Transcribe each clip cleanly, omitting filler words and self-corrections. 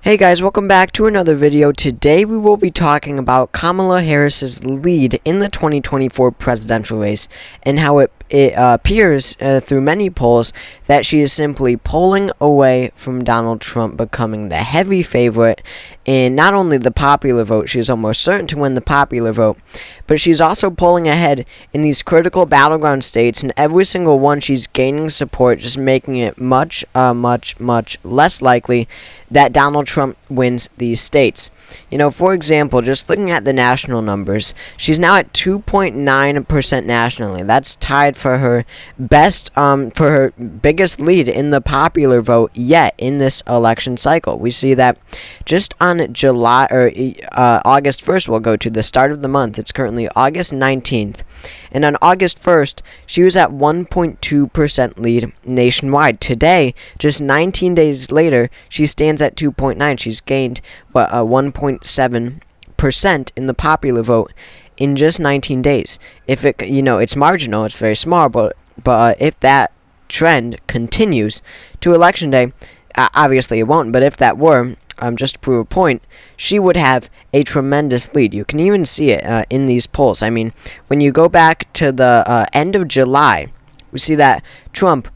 Hey guys, welcome back to another video. Today we will be talking about Kamala Harris's lead in the 2024 presidential race and how it appears through many polls that she is simply pulling away from Donald Trump, becoming the heavy favorite in not only the popular vote, she is almost certain to win the popular vote, but she's also pulling ahead in these critical battleground states, and every single one she's gaining support, just making it much less likely that Donald Trump wins these states. You know, for example, just looking at the national numbers, she's now at 2.9% nationally. That's tied for her biggest lead in the popular vote yet in this election cycle. We see that just on August 1st, we'll go to the start of the month. It's currently August 19th. And on August 1st, she was at 1.2% lead nationwide. Today, just 19 days later, she stands at 2.9. She's gained 1.7% in the popular vote in just 19 days. If it, it's marginal, it's very small, but if that trend continues to election day, obviously it won't, but if that were, just to prove a point, she would have a tremendous lead. You can even see it in these polls. I mean, when you go back to the end of July, we see that Trump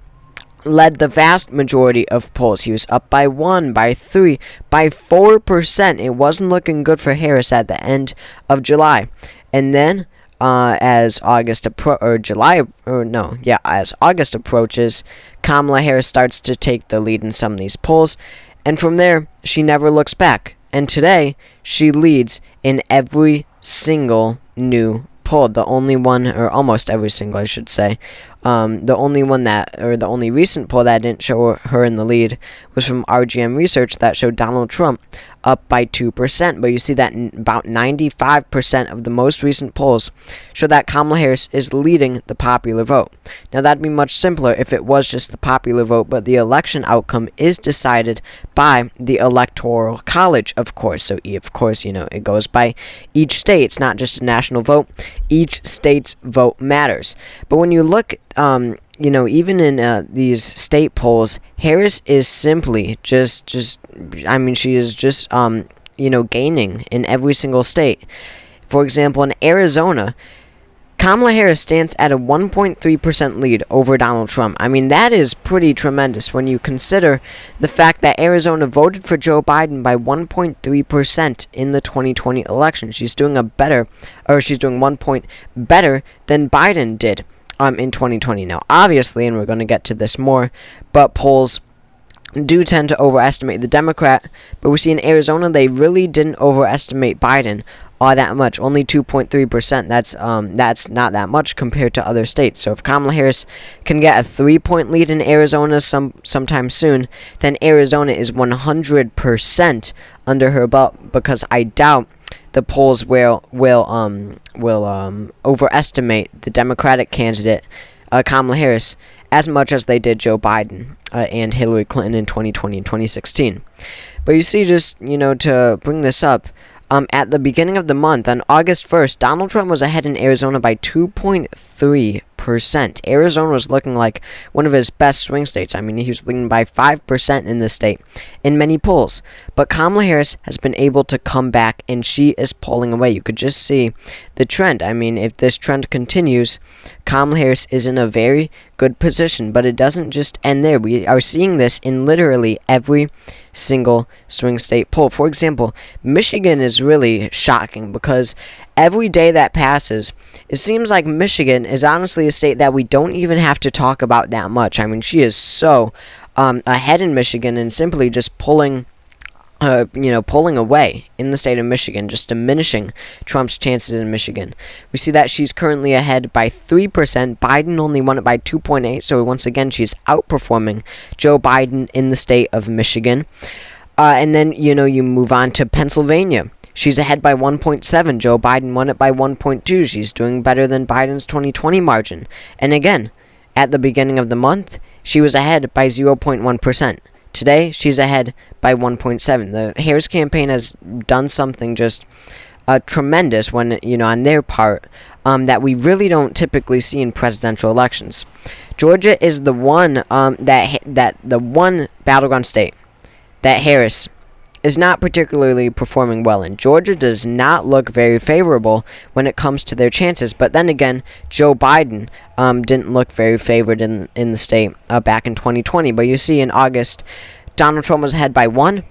led the vast majority of polls. He was up by 1, by 3, by 4%. It wasn't looking good for Harris at the end of July. And then, as August approaches, Kamala Harris starts to take the lead in some of these polls. And from there, she never looks back. And today, she leads in every single new poll. The only one, or almost every single, I should say. The only recent poll that didn't show her in the lead was from RGM Research that showed Donald Trump up by 2%. But you see that about 95% of the most recent polls show that Kamala Harris is leading the popular vote. Now, that'd be much simpler if it was just the popular vote, but the election outcome is decided by the Electoral College, of course. So, it goes by each state. It's not just a national vote. Each state's vote matters. But when you look even in these state polls, Harris is simply she is just gaining in every single state. For example, in Arizona, Kamala Harris stands at a 1.3% lead over Donald Trump. I mean, that is pretty tremendous when you consider the fact that Arizona voted for Joe Biden by 1.3% in the 2020 election. She's doing 1 point better than Biden did in 2020. Now, obviously, and we're going to get to this more, but polls do tend to overestimate the Democrat, but we see in Arizona they really didn't overestimate Biden all that much, only 2.3%. That's not that much compared to other states. So if Kamala Harris can get a 3-point lead in Arizona sometime soon, then Arizona is 100% under her belt, because I doubt the polls will overestimate the Democratic candidate, Kamala Harris, as much as they did Joe Biden and Hillary Clinton in 2020 and 2016. But you see, just, to bring this up, at the beginning of the month, on August 1st, Donald Trump was ahead in Arizona by 2.3%. Arizona was looking like one of his best swing states. I mean, he was leading by 5% in this state in many polls. But Kamala Harris has been able to come back, and she is pulling away. You could just see the trend. I mean, if this trend continues, Kamala Harris is in a very good position. But it doesn't just end there. We are seeing this in literally every single swing state poll. For example, Michigan is really shocking, because every day that passes, it seems like Michigan is honestly a state that we don't even have to talk about that much. I mean, she is so ahead in Michigan, and simply just pulling away in the state of Michigan, just diminishing Trump's chances in Michigan. We see that she's currently ahead by 3%. Biden only won it by 2.8%, so once again, she's outperforming Joe Biden in the state of Michigan. And then, you move on to Pennsylvania. She's ahead by 1.7%. Joe Biden won it by 1.2%. She's doing better than Biden's 2020 margin. And again, at the beginning of the month, she was ahead by 0.1%. Today, she's ahead by 1.7%. The Harris campaign has done something just tremendous when, on their part, that we really don't typically see in presidential elections. Georgia is the one the one battleground state that Harris is not particularly performing well, and Georgia does not look very favorable when it comes to their chances. But then again, Joe Biden didn't look very favored in the state back in 2020. But you see, in August, Donald Trump was ahead by 1.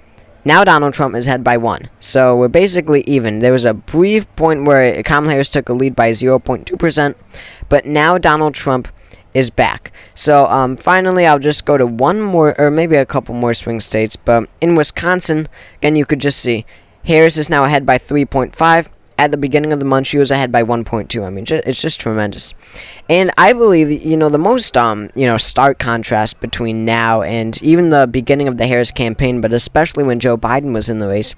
Now Donald Trump is ahead by 1. So we're basically even. There was a brief point where Kamala Harris took a lead by 0.2%, but now Donald Trump is back. So finally, I'll just go to one more, or maybe a couple more swing states. But in Wisconsin, again, you could just see Harris is now ahead by 3.5. At the beginning of the month, she was ahead by 1.2. I mean, it's just tremendous. And I believe, the most, stark contrast between now and even the beginning of the Harris campaign, but especially when Joe Biden was in the race,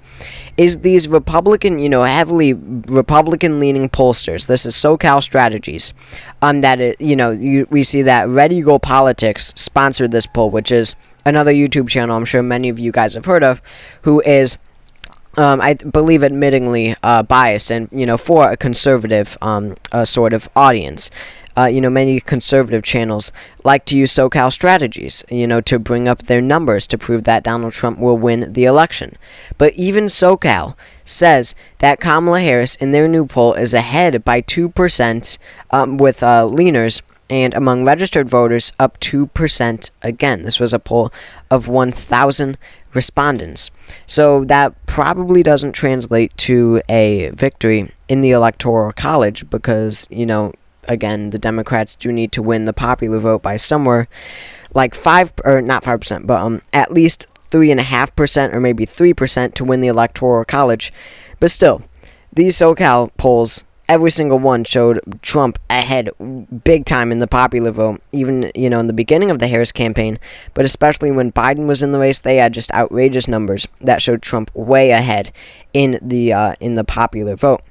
is these Republican, heavily Republican-leaning pollsters. This is SoCal Strategies. We see that Red Eagle Politics sponsored this poll, which is another YouTube channel I'm sure many of you guys have heard of, who is I believe admittingly biased and, for a conservative sort of audience. Many conservative channels like to use SoCal Strategies, to bring up their numbers to prove that Donald Trump will win the election. But even SoCal says that Kamala Harris in their new poll is ahead by 2% with leaners, and among registered voters up 2% again. This was a poll of 1,000 respondents. So that probably doesn't translate to a victory in the Electoral College because, again, the Democrats do need to win the popular vote by somewhere like not 5%, but at least 3.5% or maybe 3% to win the Electoral College. But still, these SoCal polls, every single one showed Trump ahead big time in the popular vote, even, in the beginning of the Harris campaign, but especially when Biden was in the race, they had just outrageous numbers that showed Trump way ahead in the popular vote.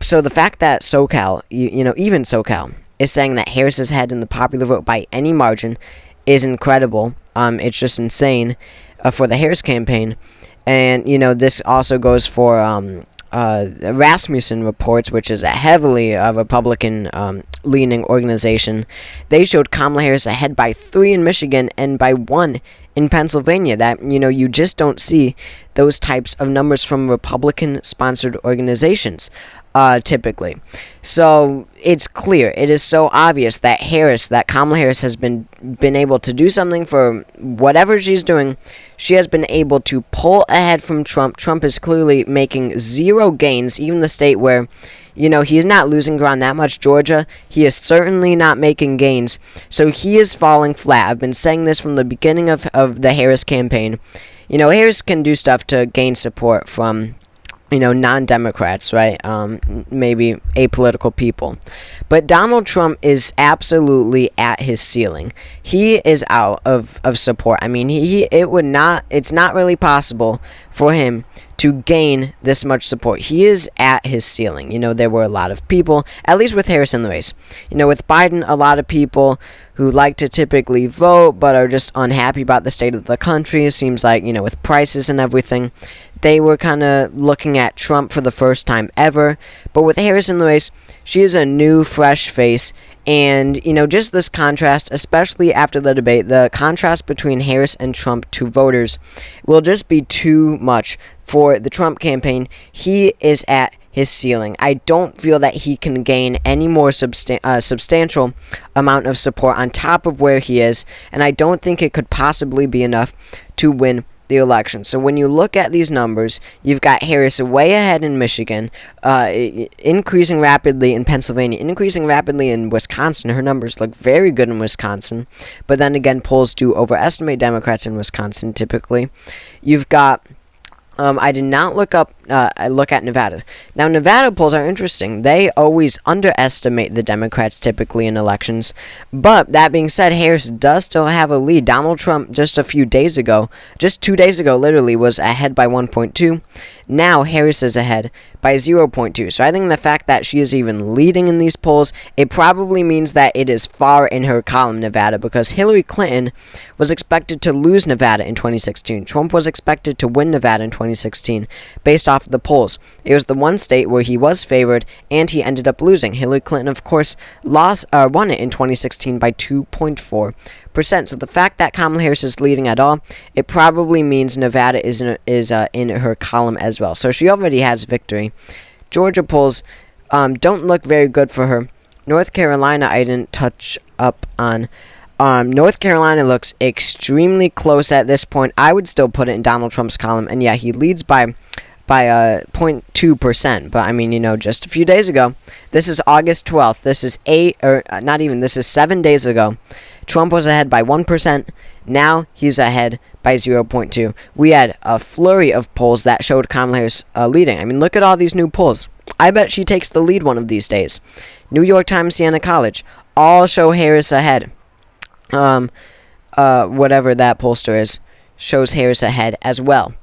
So the fact that SoCal, even SoCal, is saying that Harris is ahead in the popular vote by any margin is incredible. It's just insane for the Harris campaign. And, this also goes for Rasmussen Reports, which is a heavily Republican-leaning organization. They showed Kamala Harris ahead by 3 in Michigan and by 1 in Pennsylvania. That, you just don't see those types of numbers from Republican-sponsored organizations typically. So it's clear, it is so obvious that Kamala Harris has been able to do something for whatever she's doing. She has been able to pull ahead from Trump. Trump is clearly making 0 gains, even the state where, he's not losing ground that much, Georgia. He is certainly not making gains. So he is falling flat. I've been saying this from the beginning of the Harris campaign. Harris can do stuff to gain support from non-Democrats, right? Maybe apolitical people. But Donald Trump is absolutely at his ceiling. He is out of support. I mean, it's not really possible for him to gain this much support. He is at his ceiling. There were a lot of people, at least with Harris in the race. With Biden, a lot of people who like to typically vote but are just unhappy about the state of the country. It seems like, with prices and everything, they were kind of looking at Trump for the first time ever. But with Harris in the race, she is a new, fresh face. And, just this contrast, especially after the debate, the contrast between Harris and Trump to voters will just be too much for the Trump campaign. He is at his ceiling. I don't feel that he can gain any more substantial amount of support on top of where he is. And I don't think it could possibly be enough to win the election. So when you look at these numbers, you've got Harris way ahead in Michigan, increasing rapidly in Pennsylvania, increasing rapidly in Wisconsin. Her numbers look very good in Wisconsin, but then again, polls do overestimate Democrats in Wisconsin typically. You've got I did not look at Nevada. Now, Nevada polls are interesting. They always underestimate the Democrats typically in elections. But that being said, Harris does still have a lead. Donald Trump just 2 days ago, literally, was ahead by 1.2. Now, Harris is ahead by 0.2. So I think the fact that she is even leading in these polls, it probably means that it is far in her column, Nevada, because Hillary Clinton was expected to lose Nevada in 2016. Trump was expected to win Nevada in 2016 based off off the polls. It was the one state where he was favored, and he ended up losing. Hillary Clinton, of course, won it in 2016 by 2.4%. So the fact that Kamala Harris is leading at all, it probably means Nevada is in her column as well. So she already has victory. Georgia polls don't look very good for her. North Carolina, I didn't touch up on. North Carolina looks extremely close at this point. I would still put it in Donald Trump's column, and yeah, he leads by 0.2%. But I mean, just a few days ago, this is August 12th. This is this is 7 days ago. Trump was ahead by 1%. Now he's ahead by 0.2. We had a flurry of polls that showed Kamala Harris leading. I mean, look at all these new polls. I bet she takes the lead one of these days. New York Times, Siena College, all show Harris ahead. Whatever that pollster is, shows Harris ahead as well.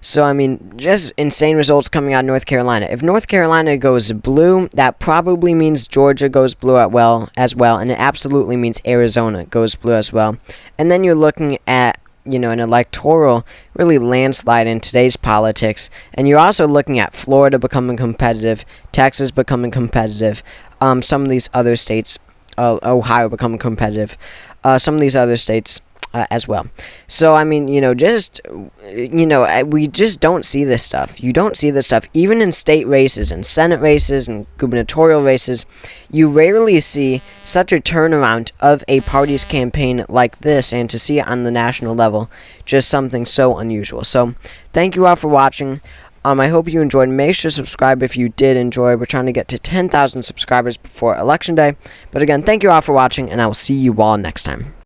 So, I mean, just insane results coming out of North Carolina. If North Carolina goes blue, that probably means Georgia goes blue as well, and it absolutely means Arizona goes blue as well. And then you're looking at, an electoral really landslide in today's politics, and you're also looking at Florida becoming competitive, Texas becoming competitive, some of these other states, Ohio becoming competitive, some of these other states as well. So, I mean, we just don't see this stuff. You don't see this stuff. Even in state races and Senate races and gubernatorial races, you rarely see such a turnaround of a party's campaign like this, and to see it on the national level, just something so unusual. So, thank you all for watching. I hope you enjoyed. Make sure to subscribe if you did enjoy. We're trying to get to 10,000 subscribers before Election Day. But again, thank you all for watching, and I will see you all next time.